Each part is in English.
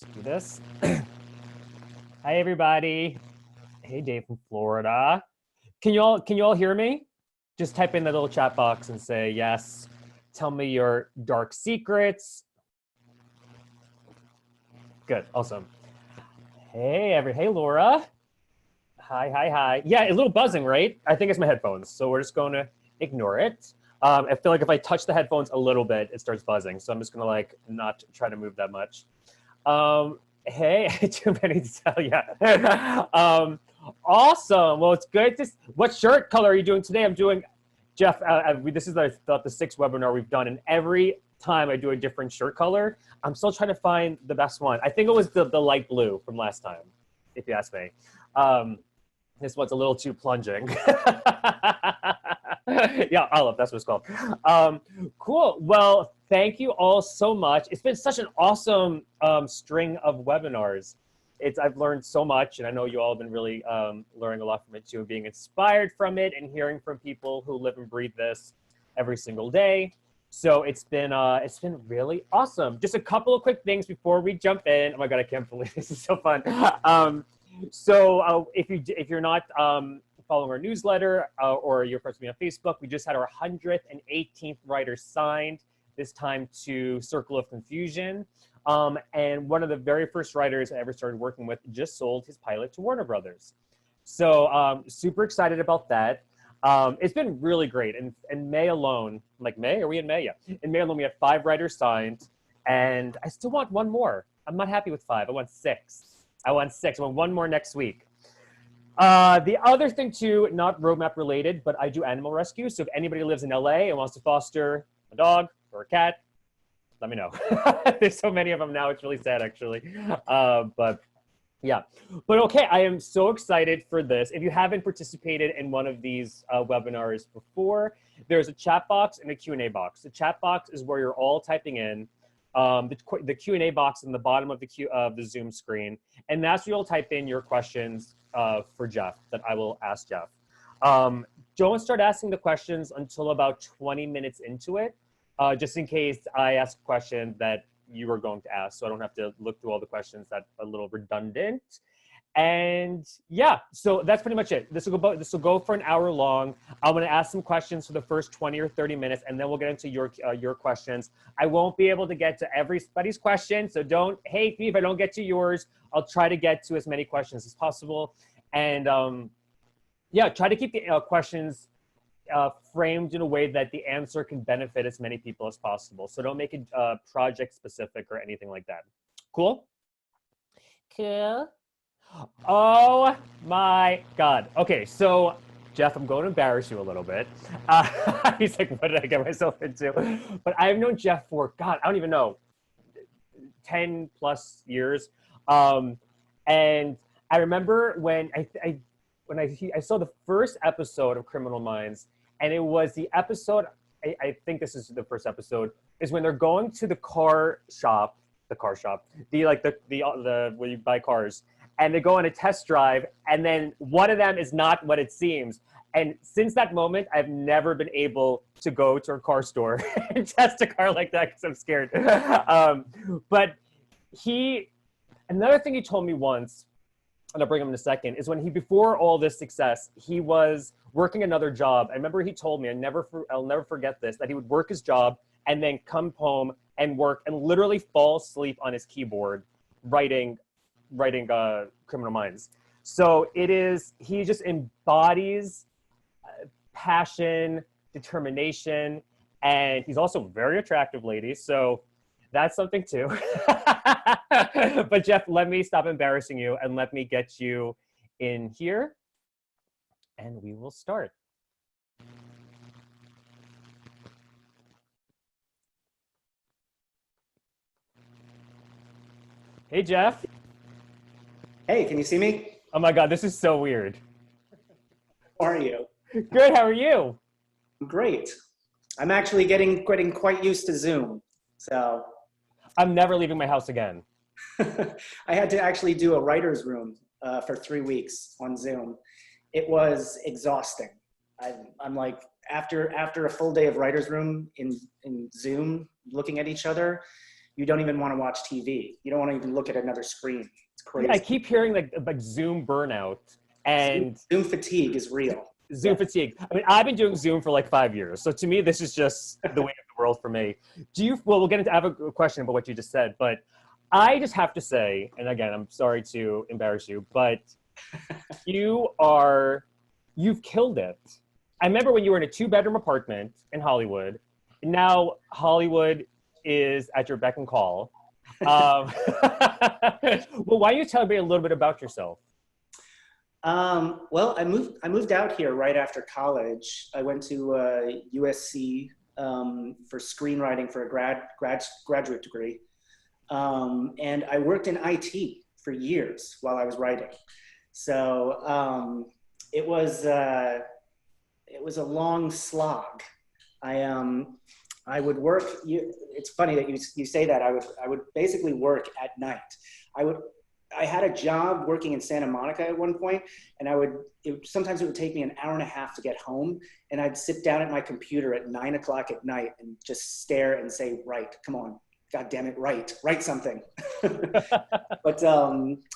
Let's do this. Hi, everybody. Hey, Dave from Florida. Can you all hear me? Just type in the little chat box and say yes. Tell me your dark secrets. Good, awesome. Hey, Laura. Hi. Yeah, a little buzzing, right? I think it's my headphones, so we're just going to ignore it. I feel like if I touch the headphones a little bit, it starts buzzing, so I'm just gonna like not try to move that much. Hey, too many to tell you. Awesome. Well, it's good to. What shirt color are you doing today? I'm doing, Jeff. This is the sixth webinar we've done, and every time I do a different shirt color, I'm still trying to find the best one. I think it was the light blue from last time, if you ask me. This one's a little too plunging. Yeah, olive, that's what it's called. Cool. Well, thank you all so much. It's been such an awesome string of webinars. I've learned so much, and I know you all have been really learning a lot from it too, being inspired from it and hearing from people who live and breathe this every single day. So it's been really awesome. Just a couple of quick things before we jump in. Oh my God, I can't believe this is so fun. If you're not following our newsletter or you're posting me on Facebook, we just had our 118th writer signed, this time to Circle of Confusion. And one of the very first writers I ever started working with just sold his pilot to Warner Brothers. So super excited about that. It's been really great. And in May alone, like May, are we in May? Yeah. In May alone, we had 5 writers signed, and I still want one more. I'm not happy with 5. I want 6. I want one more next week. The other thing too, not roadmap related, but I do animal rescue. So if anybody lives in LA and wants to foster a dog or a cat, let me know. There's so many of them now. It's really sad, actually. But yeah. But okay, I am so excited for this. If you haven't participated in one of these webinars before, there's a chat box and a Q&A box. The chat box is where you're all typing in. The Q&A box in the bottom of the Zoom screen, and that's where you'll type in your questions for Jeff that I will ask Jeff. Don't start asking the questions until about 20 minutes into it, just in case I ask a question that you were going to ask, so I don't have to look through all the questions. That's a little redundant. And yeah, so that's pretty much it. This will go for an hour long. I'm going to ask some questions for the first 20 or 30 minutes, and then we'll get into your questions. I won't be able to get to everybody's question, so don't hate me if I don't get to yours. I'll try to get to as many questions as possible. And yeah, try to keep the questions framed in a way that the answer can benefit as many people as possible. So don't make it project specific or anything like that. Cool? Cool. Oh my God. Okay, so Jeff, I'm going to embarrass you a little bit. He's like, what did I get myself into? But I've known Jeff for, God, I don't even know, 10 plus years. And I remember when I saw the first episode of Criminal Minds, and it was the episode, I think this is the first episode, is when they're going to the car shop, where you buy cars, and they go on a test drive, and then one of them is not what it seems. And since that moment, I've never been able to go to a car store and test a car like that because I'm scared. But another thing he told me once, and I'll bring him in a second, is when before all this success, he was working another job. I remember he told me, I'll never forget this, that he would work his job and then come home and work and literally fall asleep on his keyboard writing Criminal Minds. So he just embodies passion, determination, and he's also very attractive, ladies. So that's something too. But Jeff, let me stop embarrassing you and let me get you in here, and we will start. Hey, Jeff. Hey, can you see me? Oh my God, this is so weird. How are you? Good, how are you? Great. I'm actually getting quite used to Zoom. So I'm never leaving my house again. I had to actually do a writer's room for 3 weeks on Zoom. It was exhausting. I'm like, after a full day of writer's room in Zoom, looking at each other, You don't even want to watch TV. You don't want to even look at another screen. It's crazy. I keep hearing like Zoom burnout and Zoom fatigue is real. Zoom fatigue. I mean, I've been doing Zoom for like 5 years. So to me, this is just the way of the world for me. Well, we'll get into, I have a question about what you just said, but I just have to say, and again, I'm sorry to embarrass you, but you've killed it. I remember when you were in a 2-bedroom apartment in Hollywood. Now Hollywood is at your beck and call. Well, why don't you tell me a little bit about yourself? Well, I moved out here right after college. I went to USC for screenwriting for a graduate degree, and I worked in IT for years while I was writing. So it was a long slog. I would work. It's funny that you say that. I would basically work at night. I had a job working in Santa Monica at one point, and sometimes it would take me an hour and a half to get home, and I'd sit down at my computer at 9 o'clock at night and just stare and say, "Write, come on, God damn it, write something." But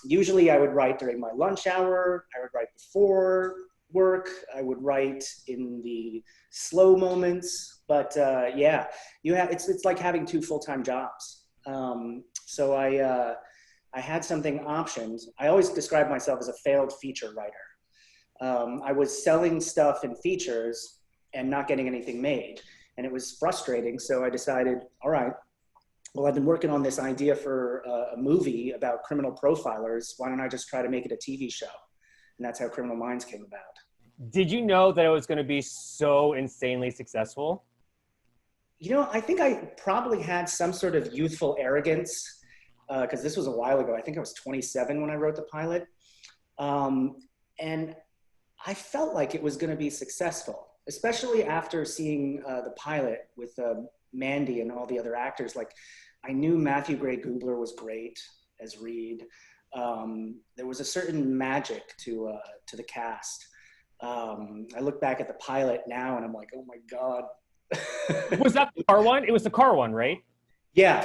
usually I would write during my lunch hour. I would write before work. I would write in the slow moments. But yeah, it's like having 2 full-time jobs. So I had something optioned. I always describe myself as a failed feature writer. I was selling stuff in features and not getting anything made. And it was frustrating. So I decided, all right, well, I've been working on this idea for a movie about criminal profilers. Why don't I just try to make it a TV show? And that's how Criminal Minds came about. Did you know that it was going to be so insanely successful? You know, I think I probably had some sort of youthful arrogance, because this was a while ago. I think I was 27 when I wrote the pilot. And I felt like it was going to be successful, especially after seeing the pilot with Mandy and all the other actors. Like, I knew Matthew Gray Gubler was great as Reed. There was a certain magic to the cast. I look back at the pilot now and I'm like, oh my God. Was that the car one? It was the car one, right? Yeah,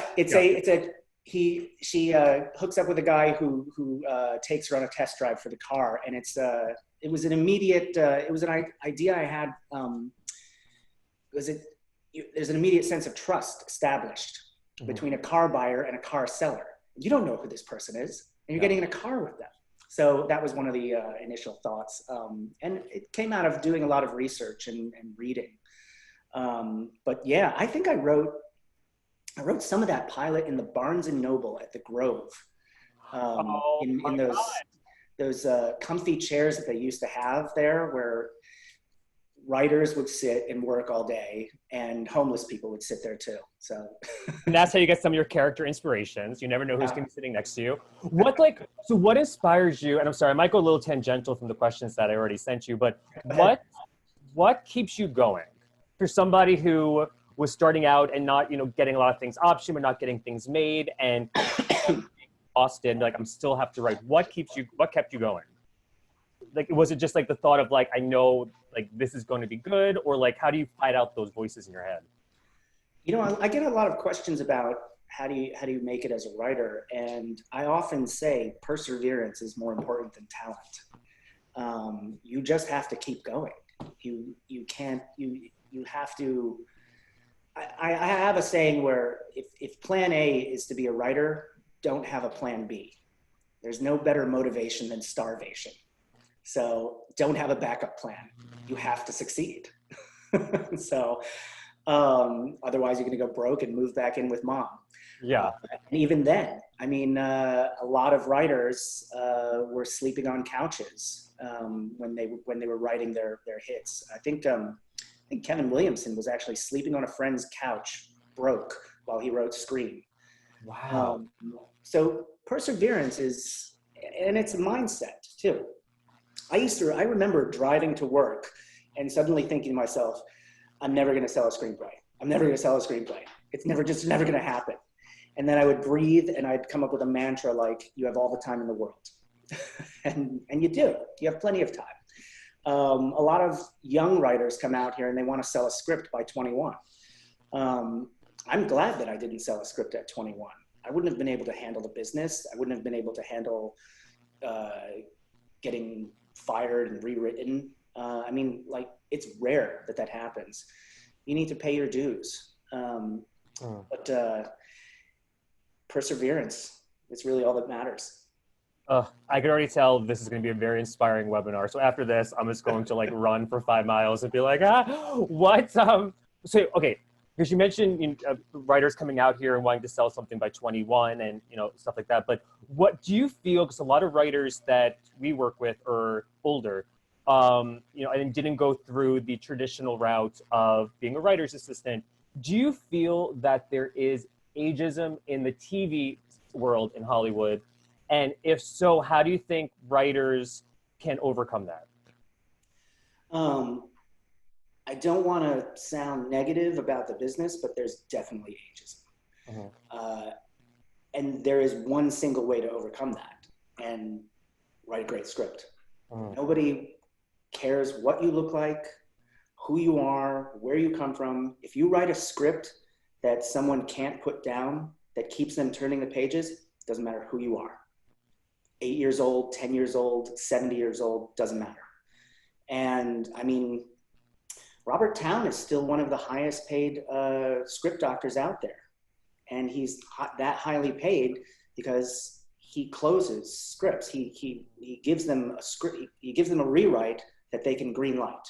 she hooks up with a guy who takes her on a test drive for the car, and it was an immediate it was an idea I had. There's an immediate sense of trust established between a car buyer and a car seller. You don't know who this person is, and you're getting in a car with them. So that was one of the initial thoughts, and it came out of doing a lot of research and reading. But yeah, I think I wrote some of that pilot in the Barnes and Noble at the Grove, in those comfy chairs that they used to have there, where writers would sit and work all day, and homeless people would sit there too. So and that's how you get some of your character inspirations. You never know who's going to be sitting next to you. What inspires you? And I'm sorry, I might go a little tangential from the questions that I already sent you, but what keeps you going for somebody who was starting out and not, getting a lot of things optioned, but not getting things made, and Austin, like, I'm still have to write. What kept you going? Like, was it just like the thought of like, I know like this is going to be good, or like, how do you fight out those voices in your head? I get a lot of questions about how do you make it as a writer, and I often say perseverance is more important than talent. You just have to keep going. You have to. I have a saying where if plan A is to be a writer, don't have a plan B. There's no better motivation than starvation. So don't have a backup plan. You have to succeed. So otherwise you're going to go broke and move back in with mom. Yeah. And even then, I mean, a lot of writers were sleeping on couches when they were writing their hits. I think Kevin Williamson was actually sleeping on a friend's couch, broke, while he wrote Scream. Wow. So perseverance and it's a mindset too. I remember driving to work and suddenly thinking to myself, I'm never going to sell a screenplay. I'm never going to sell a screenplay. It's never going to happen. And then I would breathe and I'd come up with a mantra like, you have all the time in the world. and you do. You have plenty of time. A lot of young writers come out here and they want to sell a script by 21. I'm glad that I didn't sell a script at 21. I wouldn't have been able to handle the business. I wouldn't have been able to handle getting fired and rewritten. I mean, like, it's rare that that happens. You need to pay your dues. But perseverance is really all that matters. I can already tell this is going to be a very inspiring webinar. So after this, I'm just going to like run for 5 miles and be like, what? So, okay, because you mentioned writers coming out here and wanting to sell something by 21 and, stuff like that. But what do you feel, because a lot of writers that we work with are older, and didn't go through the traditional route of being a writer's assistant. Do you feel that there is ageism in the TV world in Hollywood? And if so, how do you think writers can overcome that? I don't want to sound negative about the business, but there's definitely ageism. And there is one single way to overcome that, and write a great script. Nobody cares what you look like, who you are, where you come from. If you write a script that someone can't put down, that keeps them turning the pages, doesn't matter who you are. 8 years old, 10 years old, 70 years old, doesn't matter. And I mean, Robert Towne is still one of the highest paid script doctors out there. And he's that highly paid because he closes scripts. He gives them a script, he gives them a rewrite that they can green light.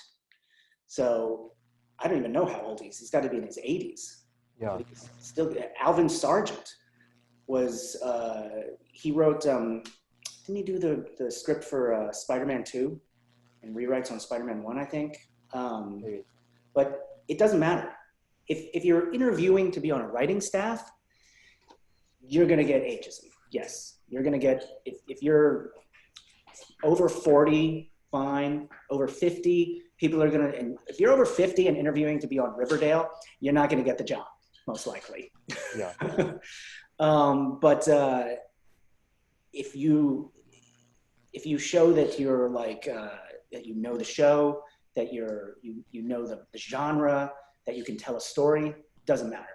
So I don't even know how old he is. He's got to be in his 80s. Yeah. Still, Alvin Sargent was, he wrote, didn't he do the script for Spider-Man 2 and rewrites on Spider-Man 1, I think? But it doesn't matter. If you're interviewing to be on a writing staff, you're going to get ageism. Yes, you're going to get, if you're over 40, fine. Over 50, people are going to, and if you're over 50 and interviewing to be on Riverdale, you're not going to get the job, most likely. Yeah. But if you show that you're like, that you know the show, that you know the genre, that you can tell a story, doesn't matter.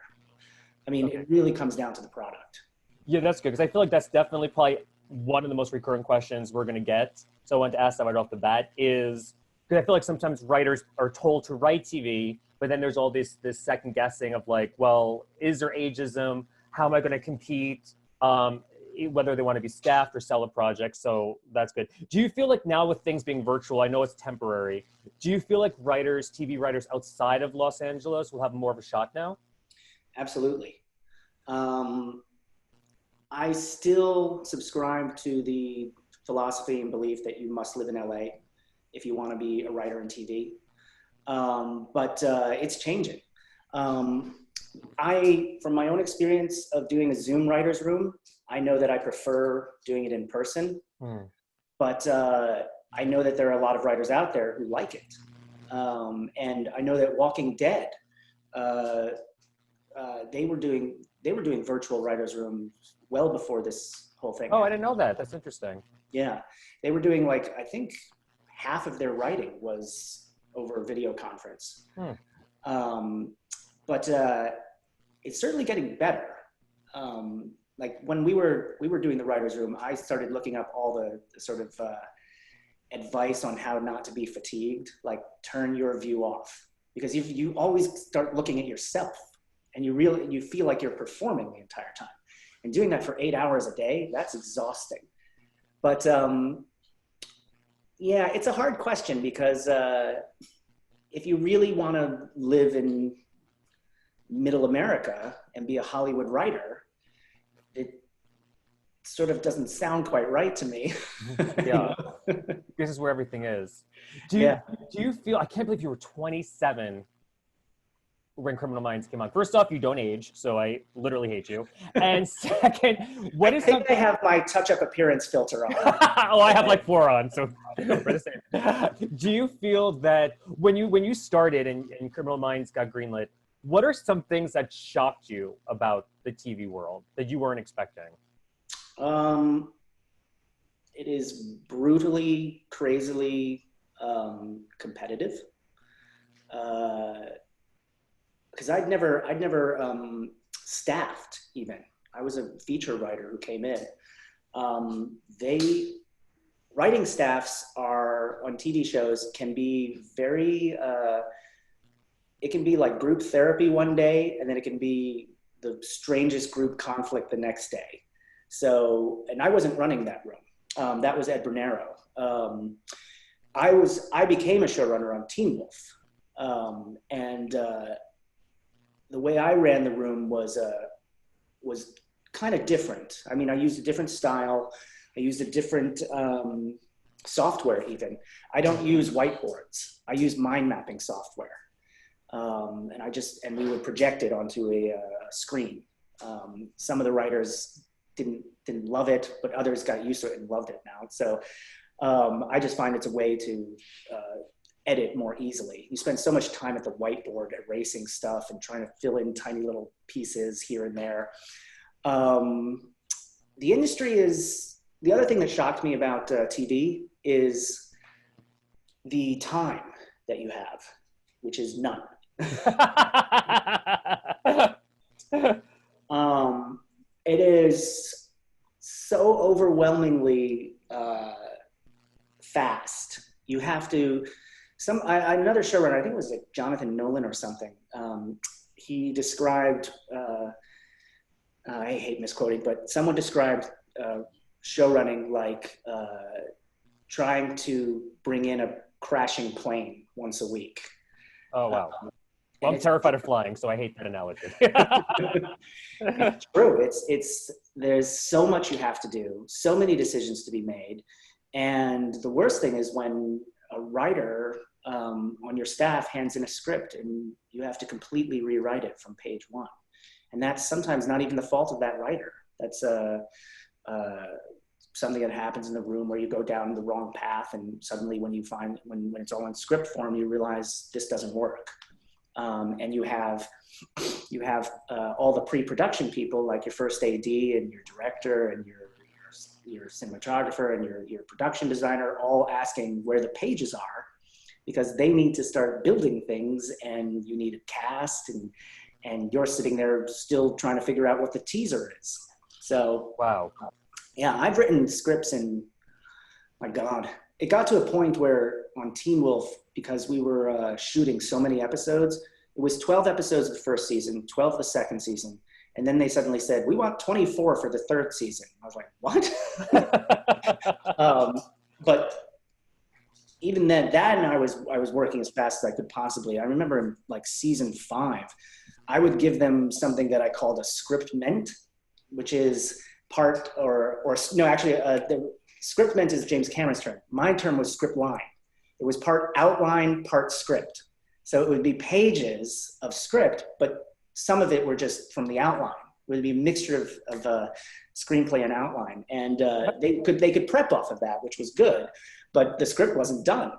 I mean, It really comes down to the product. Yeah, that's good, because I feel like that's definitely probably one of the most recurring questions we're going to get. So I wanted to ask that right off the bat is, because I feel like sometimes writers are told to write TV, but then there's all this second guessing of like, well, is there ageism? How am I going to compete? Whether they want to be staffed or sell a project. So that's good. Do you feel like now with things being virtual, I know it's temporary, do you feel like writers, TV writers outside of Los Angeles will have more of a shot now? Absolutely. I still subscribe to the philosophy and belief that you must live in LA if you want to be a writer in TV. But it's changing. From my own experience of doing a Zoom writer's room, I know that I prefer doing it in person, but I know that there are a lot of writers out there who like it. And I know that Walking Dead, they were doing virtual writers' rooms well before this whole thing happened. I didn't know that. That's interesting. Yeah, they were doing like, I think half of their writing was over a video conference. But it's certainly getting better. Like when we were doing the writer's room, I started looking up all the sort of advice on how not to be fatigued, like turn your view off, because you always start looking at yourself and you feel like you're performing the entire time. And doing that for 8 hours a day, that's exhausting. But yeah, it's a hard question because if you really want to live in middle America and be a Hollywood writer, it sort of doesn't sound quite right to me. Yeah. This is where everything is. Do you feel, I can't believe you were 27 when Criminal Minds came on. First off, you don't age, so I literally hate you. And second, what is I have my touch-up appearance filter on. Oh, I have like 4 on, so we're the same. Do you feel that when you started and Criminal Minds got greenlit, what are some things that shocked you about the TV world that you weren't expecting? It is brutally, crazily competitive. because I'd never staffed even. I was a feature writer who came in. They writing staffs are on TV shows can be very. It can be like group therapy one day, and then it can be the strangest group conflict the next day. So, and I wasn't running that room. That was Ed Bernero. I became a showrunner on Teen Wolf, and the way I ran the room was kind of different. I mean, I used a different style. I used a different software even. I don't use whiteboards. I use mind mapping software. And we would project it onto a screen. Some of the writers didn't love it, but others got used to it and loved it now. So I just find it's a way to edit more easily. You spend so much time at the whiteboard erasing stuff and trying to fill in tiny little pieces here and there. The industry is, the other thing that shocked me about TV is the time that you have, which is none. It is so overwhelmingly fast. You have to, another showrunner, I think it was like Jonathan Nolan or something, he described, I hate misquoting, but someone described showrunning like trying to bring in a crashing plane once a week. Oh, wow. Well, I'm terrified of flying, so I hate that analogy. It's true. There's so much you have to do, so many decisions to be made. And the worst thing is when a writer on your staff hands in a script and you have to completely rewrite it from page one. And that's sometimes not even the fault of that writer. That's something that happens in the room where you go down the wrong path, and suddenly when it's all in script form, you realize this doesn't work. And you have all the pre-production people, like your first AD and your director and your cinematographer and your production designer, all asking where the pages are, because they need to start building things, and you need a cast, and you're sitting there still trying to figure out what the teaser is. So wow. Yeah, I've written scripts, and my God, it got to a point where on Teen Wolf, because we were shooting so many episodes, it was 12 episodes of the first season, 12 the second season. And then they suddenly said, we want 24 for the third season. I was like, what? But even then, I was working as fast as I could possibly. I remember in like season 5, I would give them something that I called a scriptment, which is part the scriptment is James Cameron's term. My term was script line. It was part outline, part script. So it would be pages of script, but some of it were just from the outline. It would be a mixture of screenplay and outline. And they could prep off of that, which was good, but the script wasn't done.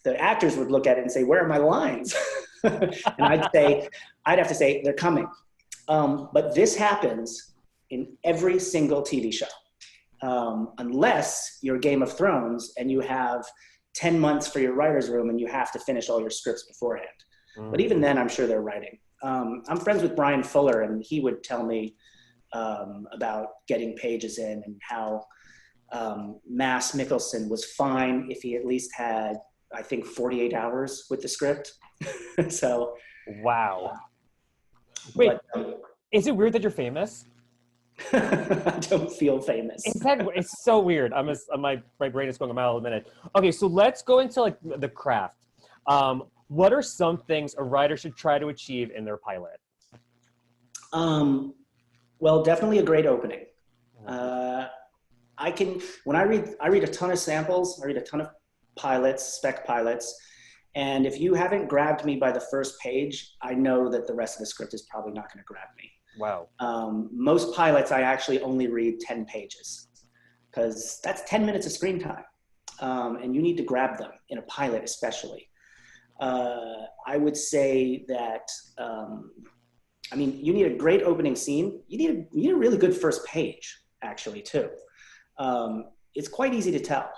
The actors would look at it and say, where are my lines? And I'd have to say, they're coming. But this happens in every single TV show, unless you're Game of Thrones and you have 10 months for your writer's room and you have to finish all your scripts beforehand. But even then, I'm sure they're writing. I'm friends with Brian Fuller, and he would tell me about getting pages in, and how Mads Mikkelsen was fine if he at least had, I think, 48 hours with the script. So. Wow. Wait, is it weird that you're famous? I don't feel famous. It's so weird. My brain is going a mile a minute. Okay, so let's go into like the craft. What are some things a writer should try to achieve in their pilot? Well, definitely a great opening. When I read a ton of samples, I read a ton of pilots, spec pilots, and if you haven't grabbed me by the first page, I know that the rest of the script is probably not going to grab me. Wow. Most pilots, I actually only read 10 pages because that's 10 minutes of screen time. And you need to grab them in a pilot, especially. I would say that, you need a great opening scene. You need a really good first page, actually, too. It's quite easy to tell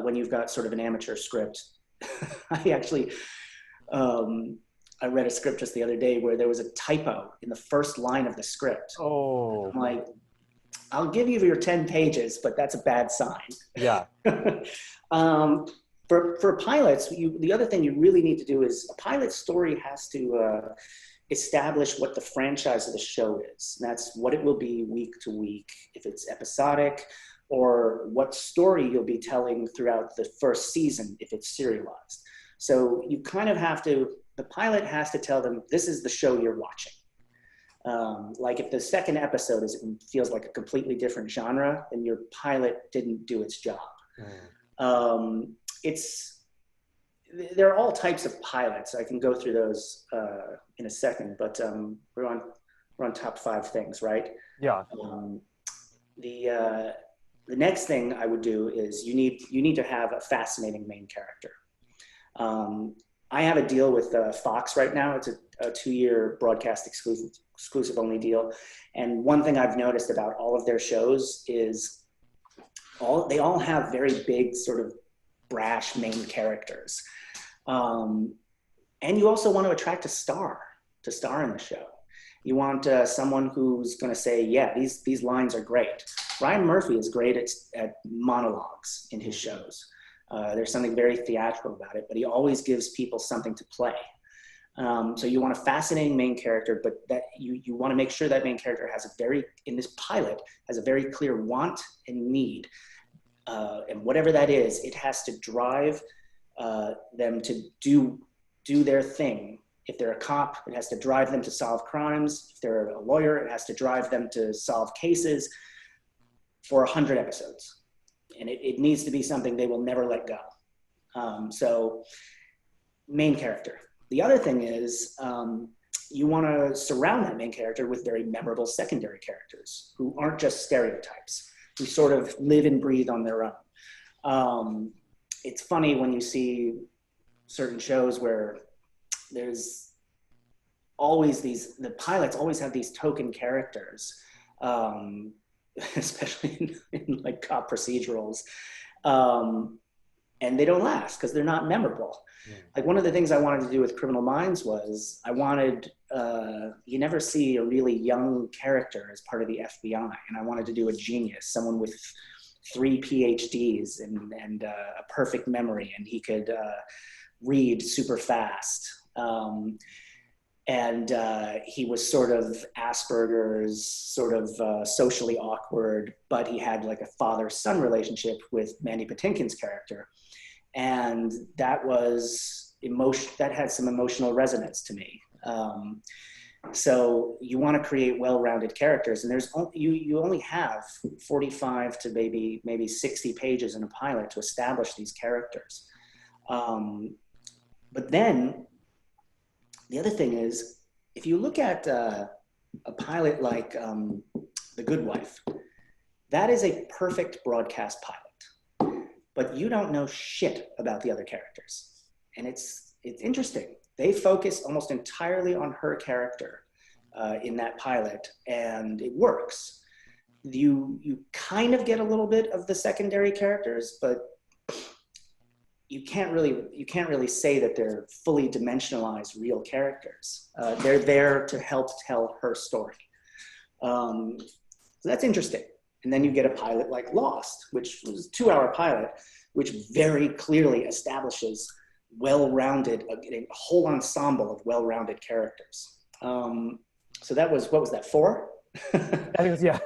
when you've got sort of an amateur script. I actually, I read a script just the other day where there was a typo in the first line of the script. Oh. I'm like, I'll give you your 10 pages, but that's a bad sign. Yeah. For pilots, the other thing you really need to do is a pilot story has to establish what the franchise of the show is. And that's what it will be week to week, if it's episodic, or what story you'll be telling throughout the first season if it's serialized. So you kind of have to, the pilot has to tell them, this is the show you're watching. Like if the second episode feels like a completely different genre, then your pilot didn't do its job. There are all types of pilots. I can go through those in a second, but we're on top 5 things, right? Yeah. The next thing I would do is you need to have a fascinating main character. I have a deal with Fox right now. It's a 2-year broadcast exclusive only deal. And one thing I've noticed about all of their shows is they all have very big sort of brash main characters. And you also want to attract a star to star in the show. You want someone who's going to say, yeah, these lines are great. Ryan Murphy is great at monologues in his shows. There's something very theatrical about it, but he always gives people something to play. So you want a fascinating main character, but that you want to make sure that main character in this pilot, has a very clear want and need. And whatever that is, it has to drive them to do their thing. If they're a cop, it has to drive them to solve crimes. If they're a lawyer, it has to drive them to solve cases for 100 episodes. And it needs to be something they will never let go. So main character. The other thing is you want to surround that main character with very memorable secondary characters who aren't just stereotypes, who sort of live and breathe on their own. It's funny when you see certain shows where there's always the pilots always have these token characters, especially in like cop procedurals, and they don't last because they're not memorable. Like one of the things I wanted to do with Criminal Minds was I wanted, you never see a really young character as part of the FBI, and I wanted to do a genius, someone with 3 PhDs and a perfect memory, and he could read super fast. And he was sort of Asperger's, sort of socially awkward, but he had like a father-son relationship with Mandy Patinkin's character. And that had some emotional resonance to me. So you want to create well-rounded characters, and you only have 45 to maybe 60 pages in a pilot to establish these characters. But then the other thing is, if you look at a pilot like The Good Wife, that is a perfect broadcast pilot, but you don't know shit about the other characters. And it's interesting. They focus almost entirely on her character in that pilot, and it works. You kind of get a little bit of the secondary characters, but you can't really say that they're fully dimensionalized real characters. They're there to help tell her story. So that's interesting. And then you get a pilot like Lost, which was a 2-hour pilot, which very clearly establishes well-rounded, a whole ensemble of well-rounded characters. So that was, what was that, 4? I think it was, yeah.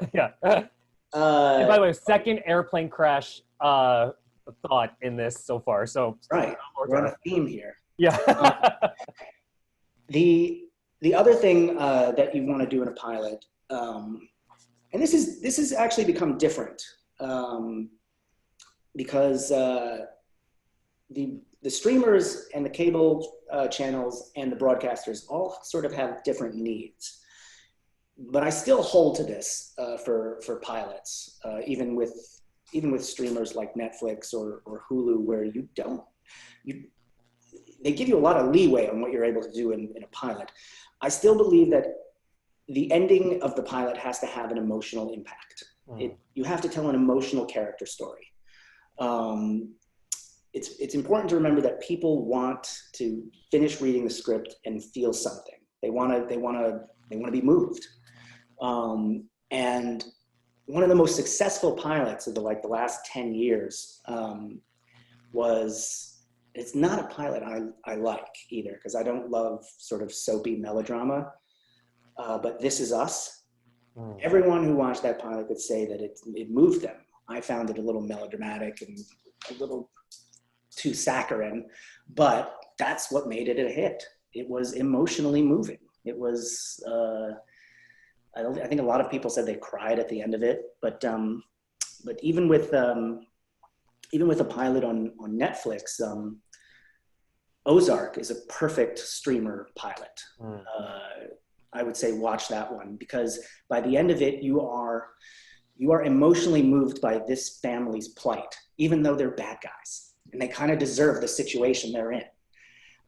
And by the way, second airplane crash thought in this so far. So right, we're on a theme here. Yeah. The other thing that you want to do in a pilot, and this has actually become different because the streamers and the cable channels and the broadcasters all sort of have different needs. But I still hold to this for pilots, even with streamers like Netflix or Hulu, where they give you a lot of leeway on what you're able to do in a pilot. I still believe that the ending of the pilot has to have an emotional impact. You have to tell an emotional character story. it's important to remember that people want to finish reading the script and feel something. They want to be moved. And one of the most successful pilots of the last 10 years was, it's not a pilot I like either, because I don't love sort of soapy melodrama, but This Is Us. Everyone who watched that pilot could say that it moved them. I found it a little melodramatic and a little too saccharine, but that's what made it a hit. It was emotionally moving. It was, I think a lot of people said they cried at the end of it, but even with a pilot on Netflix, Ozark is a perfect streamer pilot. I would say watch that one, because by the end of it, you are emotionally moved by this family's plight, even though they're bad guys and they kind of deserve the situation they're in.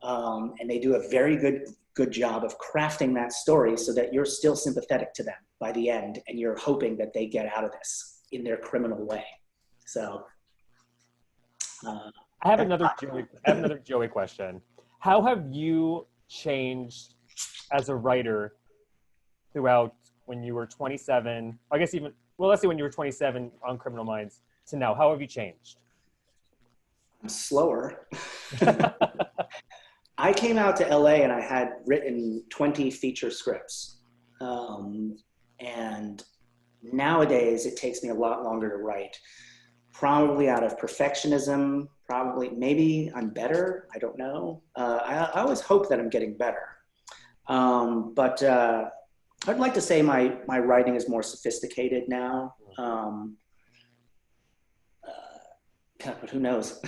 And they do a very good job of crafting that story so that you're still sympathetic to them by the end, and you're hoping that they get out of this in their criminal way. So I have another Joey question. How have you changed as a writer throughout when you were 27, I guess even, well, let's say when you were 27 on Criminal Minds to now? How have you changed? I'm slower. I came out to LA and I had written 20 feature scripts. And nowadays it takes me a lot longer to write, probably out of perfectionism, maybe I'm better, I don't know. I always hope that I'm getting better. But I'd like to say my writing is more sophisticated now. But who knows?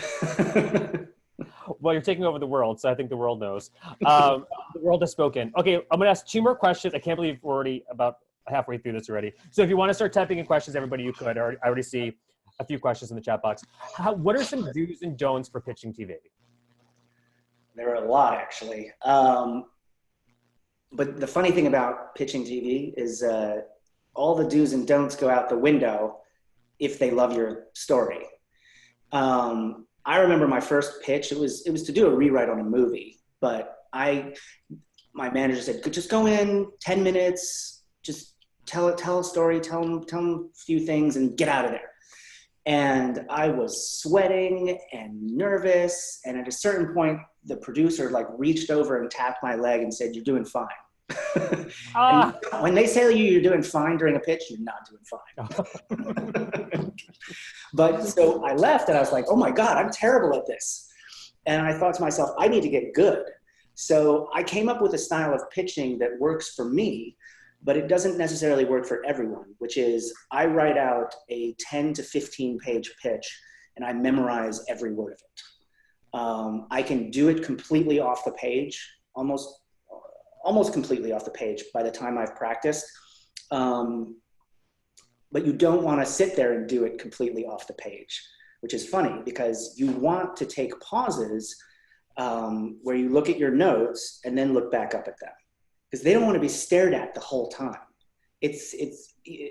Well, you're taking over the world, so I think the world knows. The world has spoken. Okay, I'm going to ask 2 more questions. I can't believe we're already about halfway through this already. So if you want to start typing in questions, everybody, you could. I already see a few questions in the chat box. What are some do's and don'ts for pitching TV? There are a lot, actually. But the funny thing about pitching TV is all the do's and don'ts go out the window if they love your story. I remember my first pitch, it was to do a rewrite on a movie, but my manager said, just go in 10 minutes, just tell a story, tell them a few things and get out of there. And I was sweating and nervous. And at a certain point, the producer reached over and tapped my leg and said, "You're doing fine." And when they say you're doing fine during a pitch, you're not doing fine. But so I left and I was like, oh my God, I'm terrible at this. And I thought to myself, I need to get good. So I came up with a style of pitching that works for me, but it doesn't necessarily work for everyone, which is I write out a 10 to 15 page pitch and I memorize every word of it. I can do it completely off the page, almost completely off the page by the time I've practiced. But you don't want to sit there and do it completely off the page, which is funny because you want to take pauses where you look at your notes and then look back up at them, because they don't want to be stared at the whole time. It's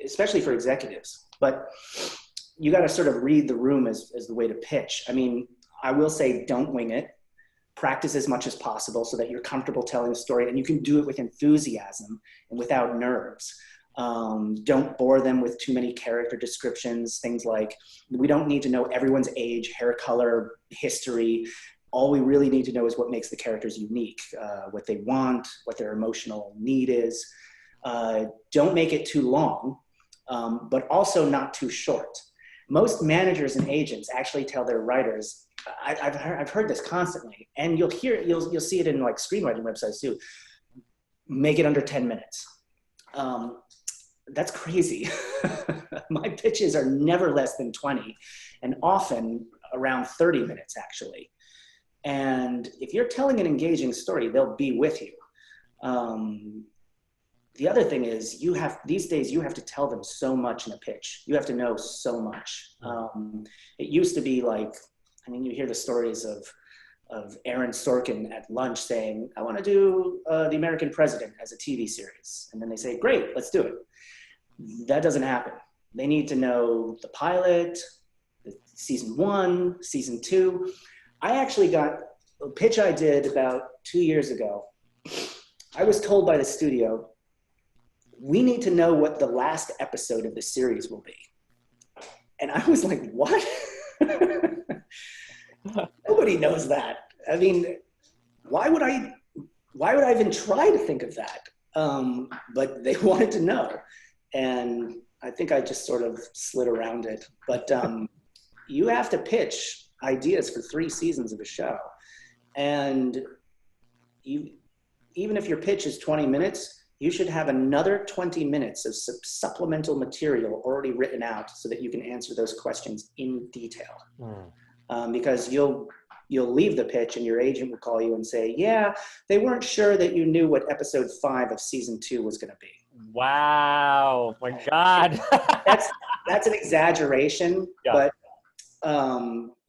especially for executives, but you got to sort of read the room as the way to pitch. I mean, I will say don't wing it. Practice as much as possible so that you're comfortable telling a story and you can do it with enthusiasm and without nerves. Don't bore them with too many character descriptions, things like, we don't need to know everyone's age, hair color, history. All we really need to know is what makes the characters unique, what they want, what their emotional need is. Don't make it too long, but also not too short. Most managers and agents actually tell their writers, I've heard this constantly, and you'll see it in screenwriting websites too, make it under 10 minutes. That's crazy. My pitches are never less than 20 and often around 30 minutes actually. And if you're telling an engaging story, they'll be with you. The other thing is these days you have to tell them so much in a pitch. You have to know so much. It used to be you hear the stories of Aaron Sorkin at lunch saying, I want to do The American President as a TV series. And then they say, great, let's do it. That doesn't happen. They need to know the pilot, season 1, season 2. I actually got a pitch I did about 2 years ago. I was told by the studio, we need to know what the last episode of the series will be. And I was like, what? Nobody knows that. I mean, why would I even try to think of that? But they wanted to know. And I think I just sort of slid around it. But you have to pitch ideas for 3 seasons of a show. And even if your pitch is 20 minutes, you should have another 20 minutes of supplemental material already written out so that you can answer those questions in detail. Because you'll leave the pitch and your agent will call you and say, yeah, they weren't sure that you knew what episode 5 of season 2 was going to be. Wow, my God. that's an exaggeration, yeah. but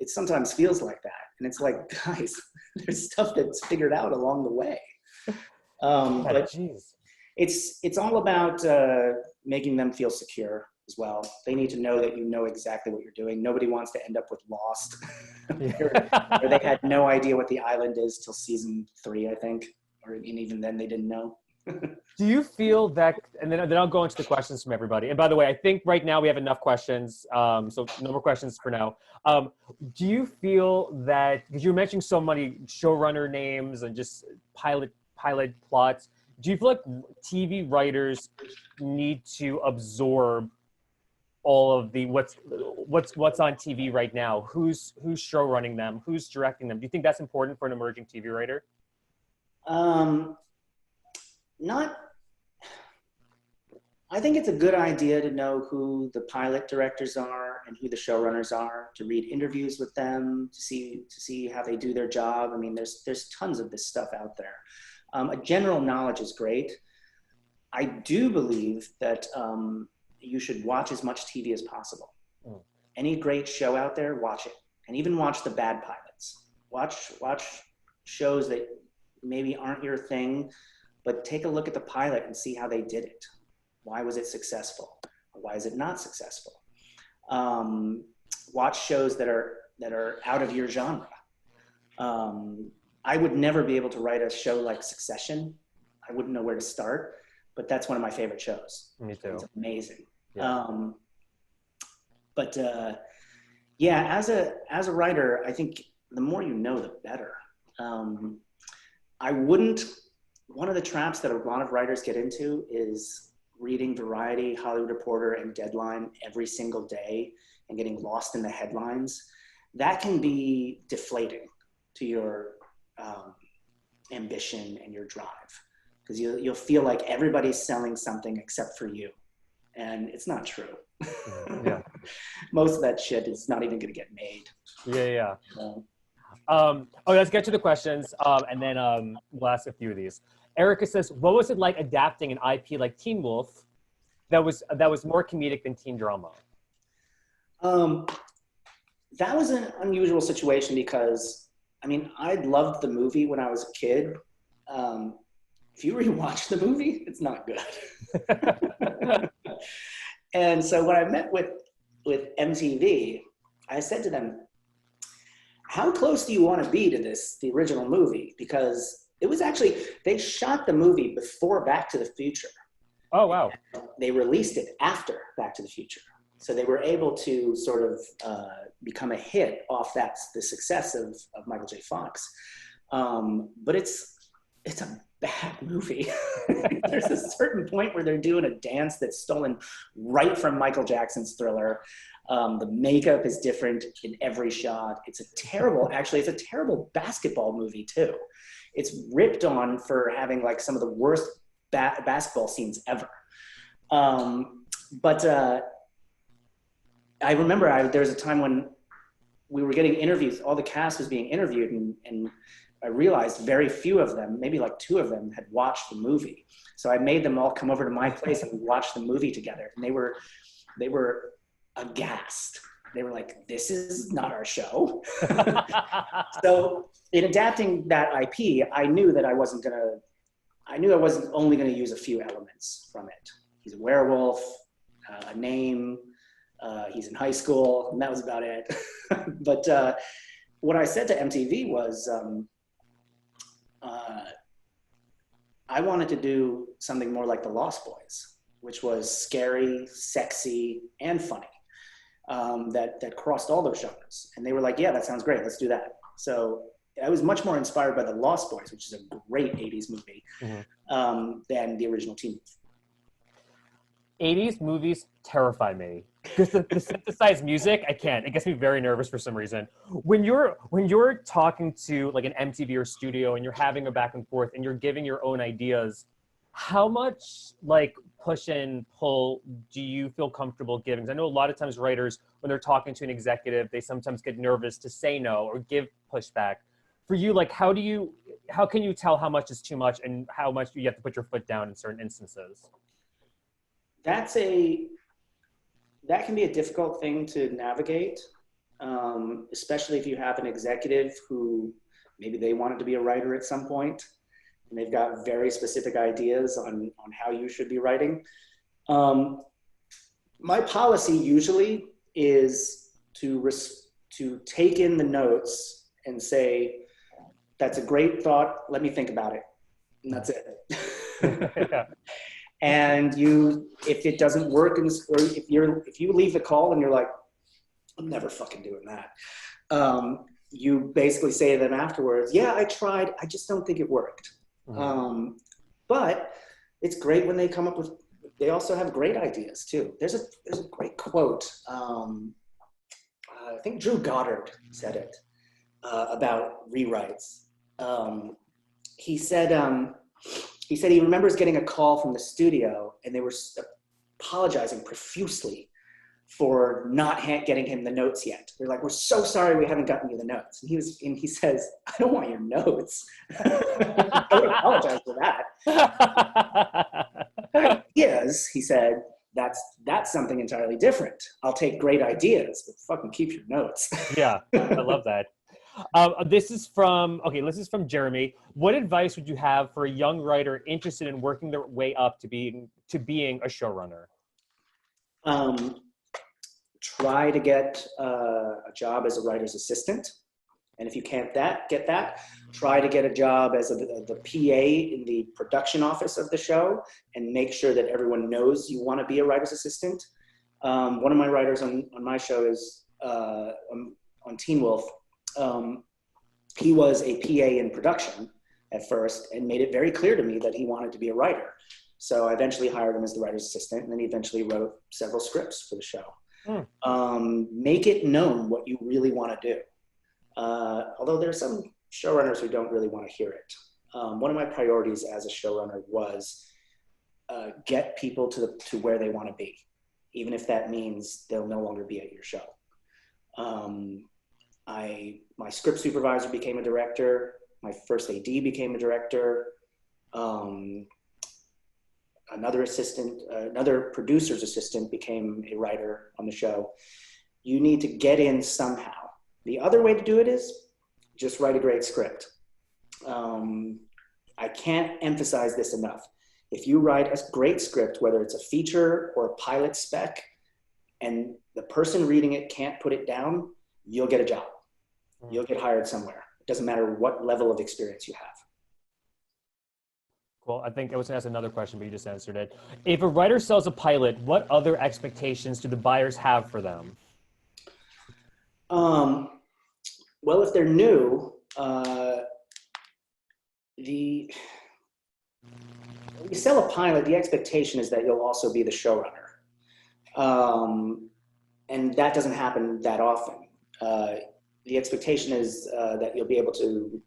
it sometimes feels like that. And it's like, guys, there's stuff that's figured out along the way. But geez. It's all about making them feel secure as well. They need to know that you know exactly what you're doing. Nobody wants to end up with Lost, where they had no idea what the island is till season 3, I think, and even then they didn't know. Do you feel that, and then I'll go into the questions from everybody. And by the way, I think right now we have enough questions, so no more questions for now. Do you feel that, because you were mentioning so many showrunner names and just pilot plots, do you feel like TV writers need to absorb all of the what's on TV right now? Who's show running them? Who's directing them? Do you think that's important for an emerging TV writer? I think it's a good idea to know who the pilot directors are and who the showrunners are, to read interviews with them, to see how they do their job. I mean, there's tons of this stuff out there. A general knowledge is great. I do believe that you should watch as much TV as possible. Any great show out there, watch it. And even watch the bad pilots. Watch shows that maybe aren't your thing, but take a look at the pilot and see how they did it. Why was it successful? Or why is it not successful? Watch shows that are out of your genre. I would never be able to write a show like Succession. I wouldn't know where to start, but that's one of my favorite shows. Me too. It's amazing. Yeah. Yeah, as a writer, I think the more you know, the better. One of the traps that a lot of writers get into is reading Variety, Hollywood Reporter, and Deadline every single day and getting lost in the headlines. That can be deflating to your ambition and your drive, because you'll feel like everybody's selling something except for you, and it's not true. Yeah. Most of that shit is not even going to get made. Yeah. Let's get to the questions, and then we'll ask a few of these. Erica says, what was it like adapting an IP like Teen Wolf that was more comedic than teen drama? That was an unusual situation because, I mean, I loved the movie when I was a kid. If you rewatch the movie, it's not good. And so when I met with MTV, I said to them, how close do you want to be to the original movie? Because it was actually, they shot the movie before Back to the Future. Oh, wow. They released it after Back to the Future. So they were able to sort of become a hit off the success of Michael J. Fox. But it's a bad movie. There's a certain point where they're doing a dance that's stolen right from Michael Jackson's Thriller. The makeup is different in every shot. It's a terrible basketball movie too. It's ripped on for having like some of the worst basketball scenes ever. But I remember there was a time when we were getting interviews, all the cast was being interviewed, and I realized very few of them, maybe like 2 of them, had watched the movie. So I made them all come over to my place and watch the movie together. And they were aghast. They were like, this is not our show. So in adapting that IP, I knew I wasn't only going to use a few elements from it. He's a werewolf, a name, he's in high school, and that was about it. But what I said to MTV was, I wanted to do something more like The Lost Boys, which was scary, sexy, and funny. That crossed all those genres. And they were like, yeah, that sounds great. Let's do that. So I was much more inspired by The Lost Boys, which is a great 80s movie, than the original Teen Wolf. 80s movies terrify me because the synthesized music, I can't. It gets me very nervous for some reason. When you're talking to like an MTV or studio and you're having a back and forth and you're giving your own ideas, how much like push and pull do you feel comfortable giving? 'Cause I know a lot of times writers, when they're talking to an executive, they sometimes get nervous to say no or give pushback. For you, like how can you tell how much is too much and how much you have to put your foot down in certain instances? That can be a difficult thing to navigate, especially if you have an executive who maybe they wanted to be a writer at some point, and they've got very specific ideas on how you should be writing. My policy usually is to take in the notes and say, that's a great thought, let me think about it. And that's it. Yeah. And if it doesn't work, or if you leave the call and you're like, I'm never fucking doing that, you basically say to them afterwards, yeah, I tried, I just don't think it worked. But it's great when they come up with, they also have great ideas too. There's a great quote, I think Drew Goddard said it, about rewrites. He said he remembers getting a call from the studio and they were apologizing profusely for not getting him the notes yet. They're like, we're so sorry we haven't gotten you the notes. And he says, I don't want your notes. I would apologize for that. Yes, he said, that's something entirely different. I'll take great ideas, but fucking keep your notes. Yeah, I love that. This is from Jeremy. What advice would you have for a young writer interested in working their way up to being a showrunner? Try to get a job as a writer's assistant. And if you can't get that, try to get a job as the PA in the production office of the show and make sure that everyone knows you want to be a writer's assistant. One of my writers on my show is on Teen Wolf. He was a PA in production at first and made it very clear to me that he wanted to be a writer. So I eventually hired him as the writer's assistant, and then he eventually wrote several scripts for the show. Make it known what you really want to do. Although there are some showrunners who don't really want to hear it. One of my priorities as a showrunner was get people to where they want to be, even if that means they'll no longer be at your show. My script supervisor became a director. My first AD became a director. Another producer's assistant became a writer on the show. You need to get in somehow. The other way to do it is just write a great script. I can't emphasize this enough. If you write a great script, whether it's a feature or a pilot spec, and the person reading it can't put it down, you'll get a job. You'll get hired somewhere. It doesn't matter what level of experience you have. Cool. I think I was going to ask another question, but you just answered it. If a writer sells a pilot, what other expectations do the buyers have for them? Well, if they're new, when you sell a pilot, the expectation is that you'll also be the showrunner. And that doesn't happen that often. The expectation is that you'll be able to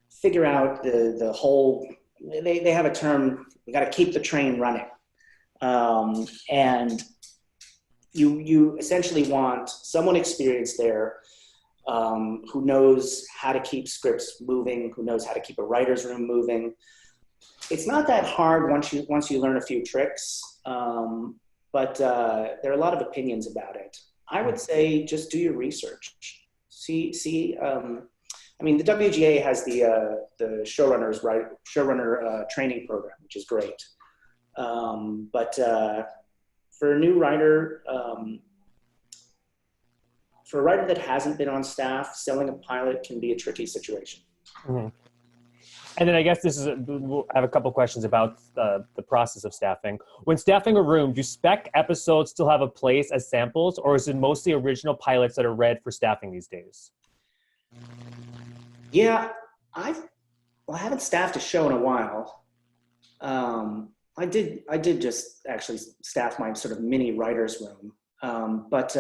figure out the whole, they have a term, you got to keep the train running. And you essentially want someone experienced there who knows how to keep scripts moving, who knows how to keep a writer's room moving. It's not that hard once you learn a few tricks, but there are a lot of opinions about it. I would say just do your research. I mean, the WGA has the showrunner training program, which is great. But for a new writer, for a writer that hasn't been on staff, selling a pilot can be a tricky situation. Mm-hmm. And then I guess I have a couple questions about the process of staffing. When staffing a room, do spec episodes still have a place as samples, or is it mostly original pilots that are read for staffing these days? Yeah, I haven't staffed a show in a while. I did just actually staff my sort of mini writer's room, but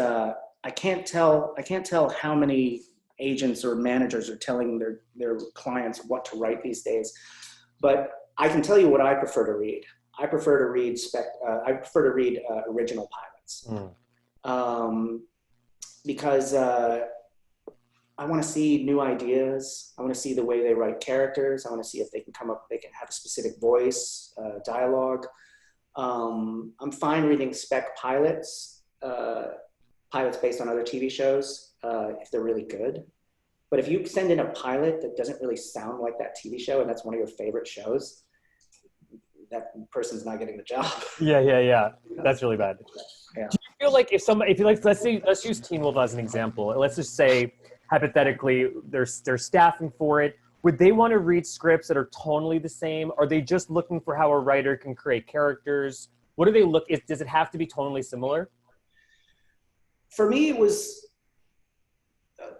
I can't tell how many agents or managers are telling their clients what to write these days. But I can tell you what I prefer to read. I prefer to read original pilots, because I want to see new ideas. I want to see the way they write characters. I want to see if they can have a specific voice, dialogue. I'm fine reading spec pilots based on other TV shows, if they're really good. But if you send in a pilot that doesn't really sound like that TV show and that's one of your favorite shows, that person's not getting the job. Yeah. That's really bad. Yeah. Do you feel like let's use Teen Wolf as an example. Let's just say, hypothetically, they're staffing for it. Would they want to read scripts that are tonally the same? Are they just looking for how a writer can create characters? What do they look? Does it have to be tonally similar? For me, it was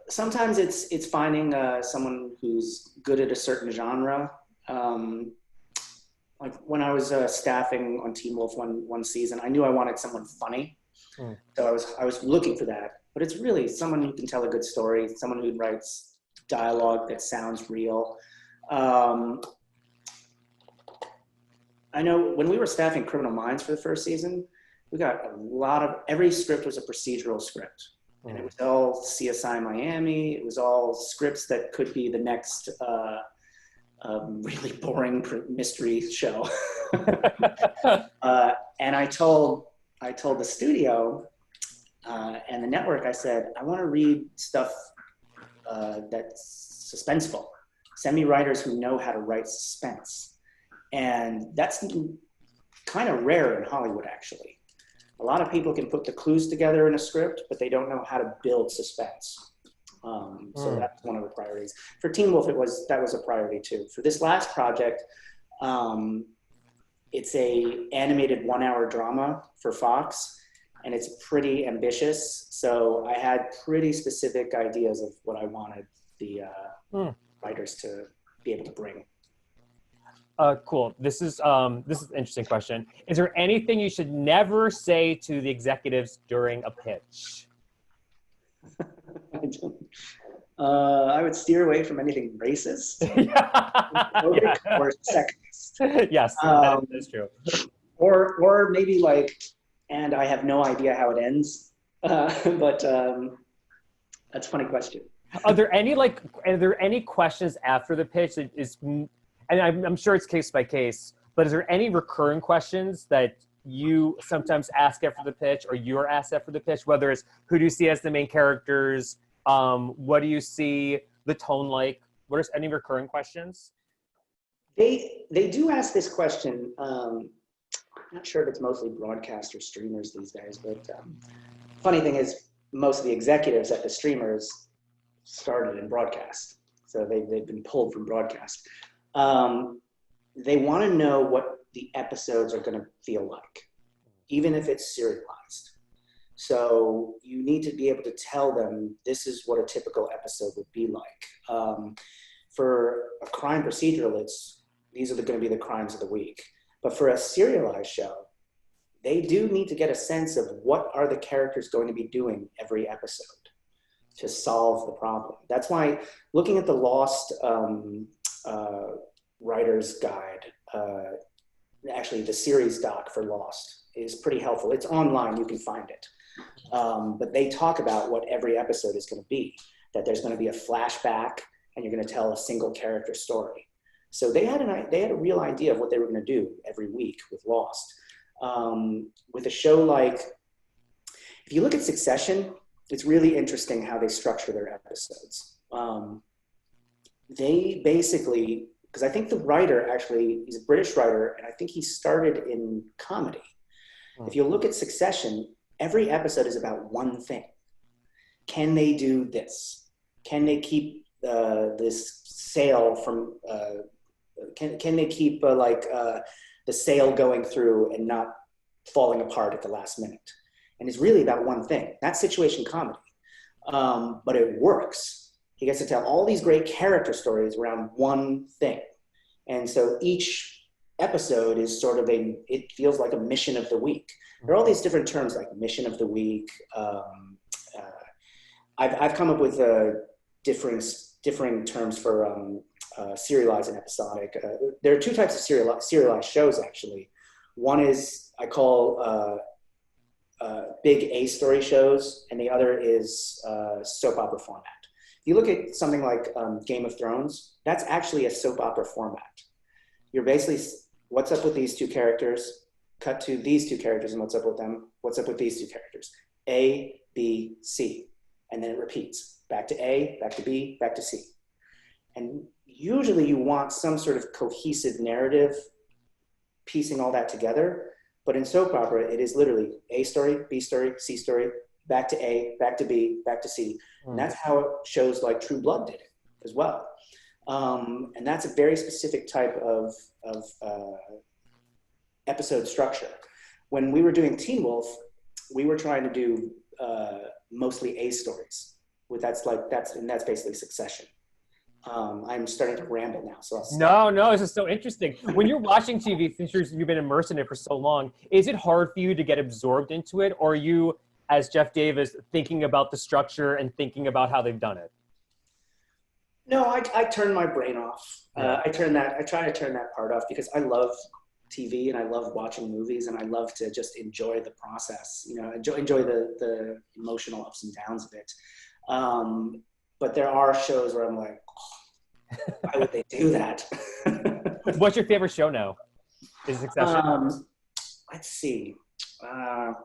sometimes it's finding someone who's good at a certain genre. Like when I was staffing on Teen Wolf one season, I knew I wanted someone funny, so I was looking for that. But it's really someone who can tell a good story, someone who writes dialogue that sounds real. I know when we were staffing Criminal Minds for the first season, we got every script was a procedural script. And it was all CSI Miami. It was all scripts that could be the next really boring mystery show. And I told the studio and the network, I said, I want to read stuff that's suspenseful. Send me writers who know how to write suspense. And that's kind of rare in Hollywood, actually. A lot of people can put the clues together in a script, but they don't know how to build suspense. So that's one of the priorities. For Teen Wolf, that was a priority too. For this last project, it's a animated 1-hour drama for Fox, and it's pretty ambitious. So I had pretty specific ideas of what I wanted the writers to be able to bring. Cool. This is an interesting question. Is there anything you should never say to the executives during a pitch? I would steer away from anything racist or sexist. Yes, that is true. Or maybe like, and I have no idea how it ends. But that's a funny question. Are there any questions after the pitch that is? And I'm sure it's case by case, but is there any recurring questions that you sometimes ask after the pitch, or you're asked after the pitch, whether it's who do you see as the main characters? What do you see the tone like? What are any recurring questions? They do ask this question. I'm not sure if it's mostly broadcast or streamers these days, but funny thing is most of the executives at the streamers started in broadcast. So they've been pulled from broadcast. They want to know what the episodes are going to feel like, even if it's serialized. So you need to be able to tell them this is what a typical episode would be like. For a crime procedural, these are going to be the crimes of the week. But for a serialized show, they do need to get a sense of what are the characters going to be doing every episode to solve the problem. That's why looking at the Lost writer's guide, actually the series doc for Lost is pretty helpful. It's online, you can find it. But they talk about what every episode is going to be, that there's going to be a flashback and you're going to tell a single character story. So they had a real idea of what they were going to do every week with Lost. With a show like, if you look at Succession, it's really interesting how they structure their episodes. They basically, because I think the writer actually, he's a British writer, and I think he started in comedy. If you look at Succession, every episode is about one thing. can they do this? Can they keep this sail from? Can they keep the sail going through and not falling apart at the last minute? And it's really about one thing. That's situation comedy, but it works. He gets to tell all these great character stories around one thing, and so each episode is sort of it feels like a mission of the week. There are all these different terms like mission of the week. I've come up with differing terms for serialized and episodic. There are two types of serialized shows, actually. One is I call big A story shows, and the other is soap opera format. If you look at something like Game of Thrones, that's actually a soap opera format. You're basically, what's up with these two characters? Cut to these two characters and what's up with them? What's up with these two characters? A, B, C. And then it repeats. Back to A, back to B, back to C. And usually you want some sort of cohesive narrative piecing all that together. But in soap opera, it is literally A story, B story, C story, back to A, back to B, back to C. And that's how shows like True Blood did it as well. And that's a very specific type of episode structure. When we were doing Teen Wolf, we were trying to do mostly A stories. That's basically Succession. I'm starting to ramble now, so I'll stop. No, this is so interesting. When you're watching TV, since you've been immersed in it for so long, is it hard for you to get absorbed into it, or are you, as Jeff Davis, thinking about the structure and thinking about how they've done it? No, I turn my brain off. I try to turn that part off because I love TV and I love watching movies and I love to just enjoy the process, enjoy the emotional ups and downs of it. But there are shows where I'm like, oh, why would they do that? What's your favorite show now? Is Succession? Let's see. God,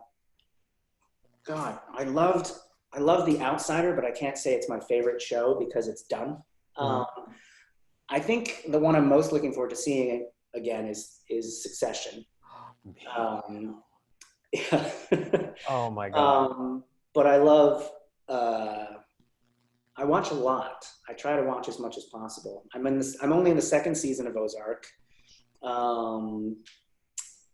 I love The Outsider, but I can't say it's my favorite show because it's done. I think the one I'm most looking forward to seeing again is Succession. Yeah. Oh my God. But I love. I watch a lot. I try to watch as much as possible. I'm only in the second season of Ozark.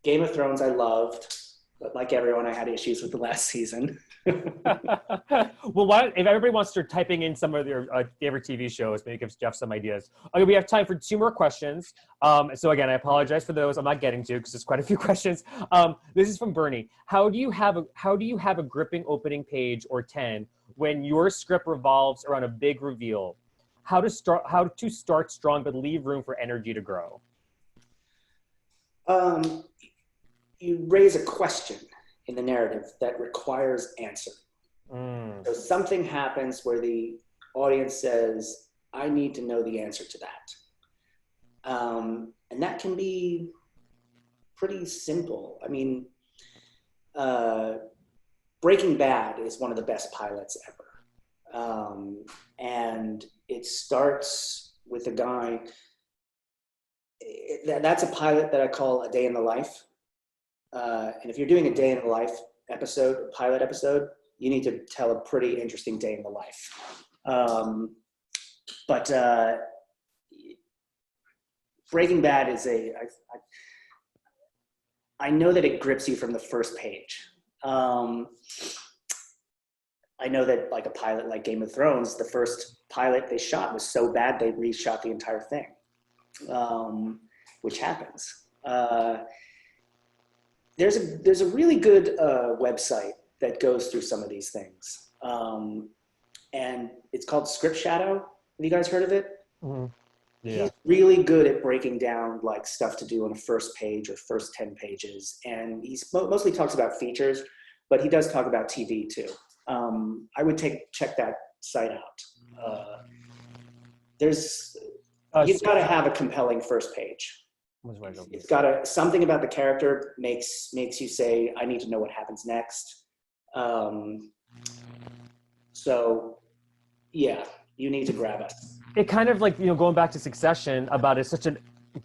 Game of Thrones I loved, but like everyone, I had issues with the last season. Well, if everybody wants to start typing in some of their favorite TV shows, maybe it gives Jeff some ideas. Okay, we have time for 2 more questions. So again, I apologize for those I'm not getting to because there's quite a few questions. This is from Bernie. How do you have a gripping opening page or 10 when your script revolves around a big reveal? How to start strong but leave room for energy to grow? You raise a question in the narrative that requires answer. So something happens where the audience says, I need to know the answer to that. And that can be pretty simple. I mean, Breaking Bad is one of the best pilots ever. And it starts with a guy, that's a pilot that I call A Day in the Life. And if you're doing a day in the life pilot episode, you need to tell a pretty interesting day in the life. But Breaking Bad is I know that it grips you from the first page. I know that like a pilot like Game of Thrones, the first pilot they shot was so bad they reshot the entire thing, which happens. There's a really good website that goes through some of these things, and it's called Script Shadow. Have you guys heard of it? Mm-hmm. Yeah. He's really good at breaking down like stuff to do on a first page or first 10 pages, and he mostly talks about features, but he does talk about TV too. I would check that site out. You've got to have a compelling first page. It's got something about the character makes you say, I need to know what happens next. So yeah, you need to grab it. It kind of like, going back to Succession, about it's such a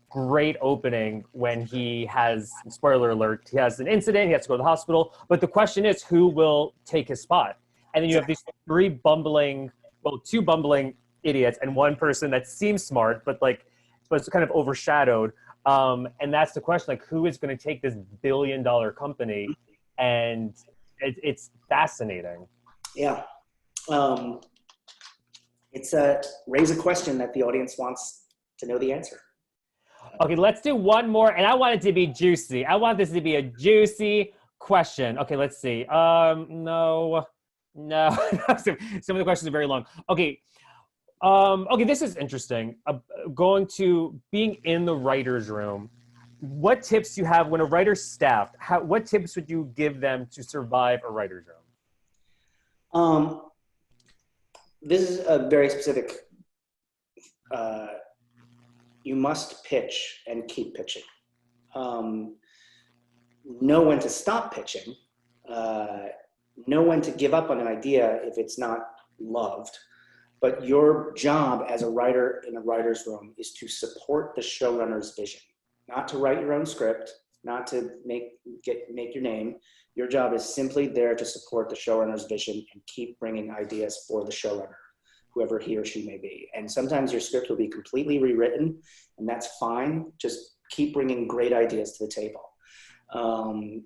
great opening when he has, spoiler alert, he has an incident, he has to go to the hospital, but the question is, who will take his spot? and then you have these three bumbling, well, two bumbling idiots and one person that seems smart, but it's kind of overshadowed. And that's the question, like, who is going to take this billion-dollar company? And it's fascinating. Yeah. It's raise a question that the audience wants to know the answer. Okay, let's do one more, and I want it to be juicy. I want this to be a juicy question. Okay, let's see. No. Some of the questions are very long. Okay. Okay, this is interesting. Going to being in the writer's room. What tips do you have when a writer's staffed? What tips would you give them to survive a writer's room? This is a very specific. You must pitch and keep pitching. Know when to stop pitching. Know when to give up on an idea if it's not loved. But your job as a writer in a writer's room is to support the showrunner's vision, not to write your own script, not to make your name. Your job is simply there to support the showrunner's vision and keep bringing ideas for the showrunner, whoever he or she may be. And sometimes your script will be completely rewritten, and that's fine. Just keep bringing great ideas to the table. And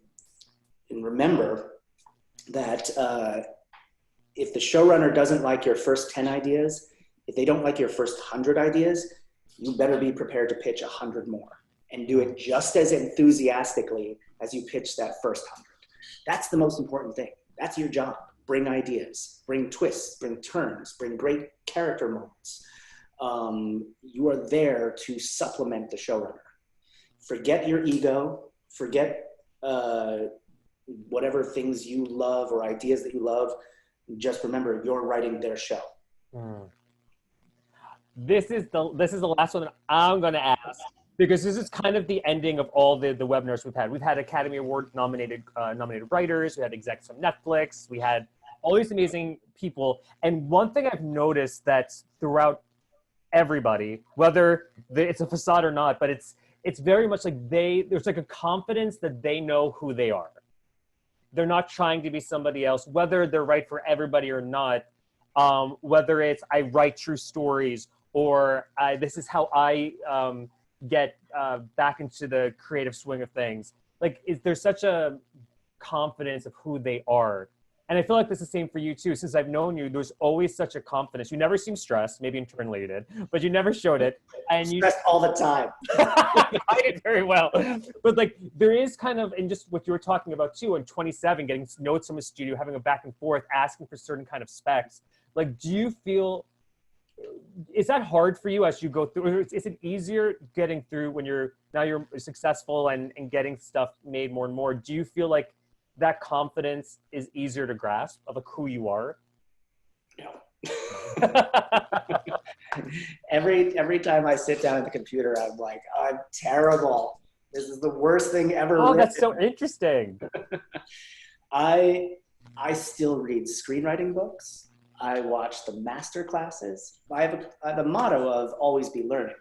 remember that if the showrunner doesn't like your first 10 ideas, if they don't like your first 100 ideas, you better be prepared to pitch 100 more and do it just as enthusiastically as you pitched that first 100. That's the most important thing. That's your job. Bring ideas, bring twists, bring turns, bring great character moments. You are there to supplement the showrunner. Forget your ego, forget whatever things you love or ideas that you love. Just remember, you're writing their show. This is the last one that I'm going to ask, because this is kind of the ending of all the webinars we've had. We've had Academy Award nominated writers. We had execs from Netflix. We had all these amazing people. And one thing I've noticed that's throughout everybody, whether it's a facade or not, but it's very much like there's like a confidence that they know who they are. They're not trying to be somebody else, whether they're right for everybody or not. Whether it's I write true stories, or this is how I get back into the creative swing of things. Like, there's such a confidence of who they are. And I feel like this is the same for you too. Since I've known you, there's always such a confidence. You never seem stressed, maybe internally you did, but you never showed it. And stressed all the time. I did very well. But like, there is kind of, and just what you were talking about too, in 27, getting notes from a studio, having a back and forth, asking for certain kind of specs. Like, do you feel, is that hard for you as you go through? Is it easier getting through when you're successful and getting stuff made more and more? Do you feel like that confidence is easier to grasp of like who you are? No. Every time I sit down at the computer, I'm like, I'm terrible. This is the worst thing ever. Oh, that's so interesting. I still read screenwriting books. I watch the master classes. I have a motto of always be learning.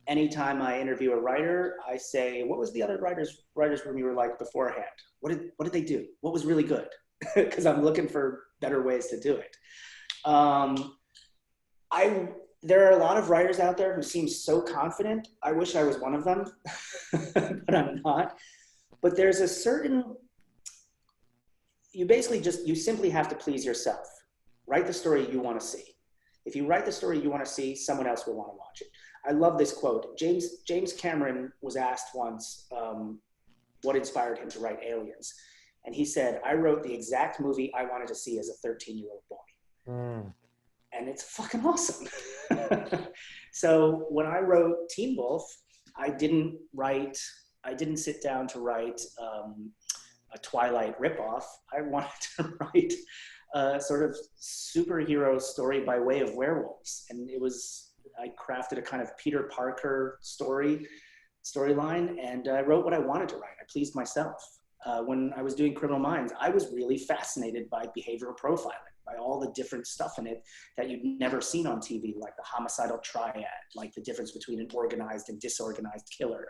Anytime I interview a writer, I say, what was the other writers room you were like beforehand? What did they do? What was really good? Because I'm looking for better ways to do it. There are a lot of writers out there who seem so confident. I wish I was one of them, but I'm not. But there's a certain, you simply have to please yourself. Write the story you want to see. If you write the story you want to see, someone else will want to watch it. I love this quote. James Cameron was asked once what inspired him to write Aliens. And he said, I wrote the exact movie I wanted to see as a 13-year-old boy. And it's fucking awesome. So when I wrote Teen Wolf, I didn't sit down to write a Twilight ripoff. I wanted to write a sort of superhero story by way of werewolves. And I crafted a kind of Peter Parker storyline, and I wrote what I wanted to write. I pleased myself. When I was doing Criminal Minds, I was really fascinated by behavioral profiling, by all the different stuff in it that you'd never seen on TV, like the homicidal triad, like the difference between an organized and disorganized killer,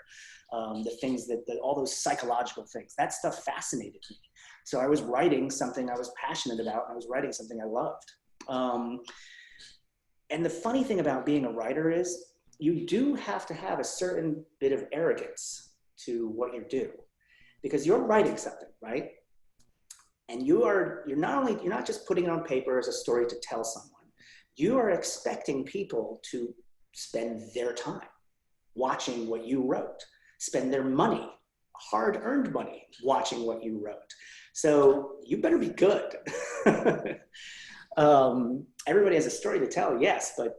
the things all those psychological things. That stuff fascinated me. So I was writing something I was passionate about, and I was writing something I loved. And the funny thing about being a writer is you do have to have a certain bit of arrogance to what you do, because you're writing something, right? And you're not just putting it on paper as a story to tell someone. You are expecting people to spend their time watching what you wrote, spend their money, hard-earned money, watching what you wrote. So you better be good. Everybody has a story to tell, yes, but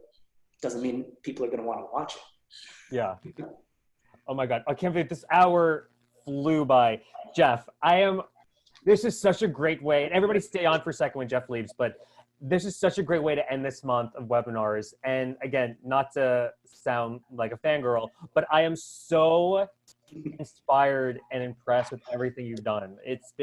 doesn't mean people are going to want to watch it. Yeah. Oh my God. I can't believe this hour flew by. Jeff, this is such a great way, and everybody stay on for a second when Jeff leaves, but this is such a great way to end this month of webinars. And again, not to sound like a fangirl, but I am so inspired and impressed with everything you've done. It's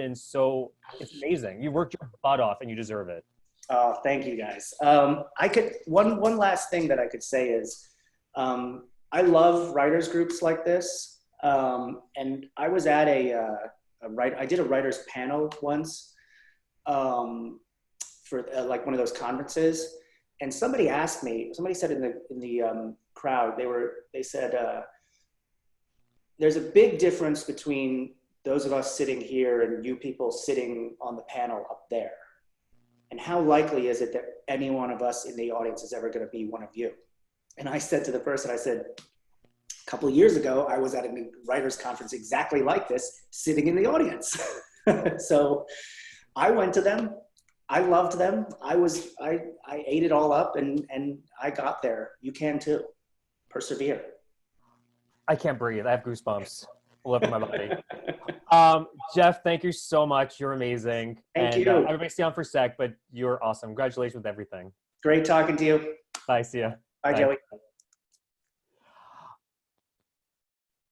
amazing. You worked your butt off and you deserve it. Oh, thank you guys. One last thing that I could say is, I love writers groups like this. And I was at I did a writers panel once, for like one of those conferences. And somebody said in the crowd, they said, there's a big difference between those of us sitting here and you people sitting on the panel up there. And how likely is it that any one of us in the audience is ever going to be one of you? And I said to the person, a couple of years ago, I was at a writers conference exactly like this, sitting in the audience. So I went to them. I loved them. I ate it all up, and I got there. You can too. Persevere. I can't breathe. I have goosebumps all over my body. Jeff, thank you so much. You're amazing. Thank you. Everybody stay on for a sec, but you're awesome. Congratulations with everything. Great talking to you. Bye. See ya. Bye, Joey.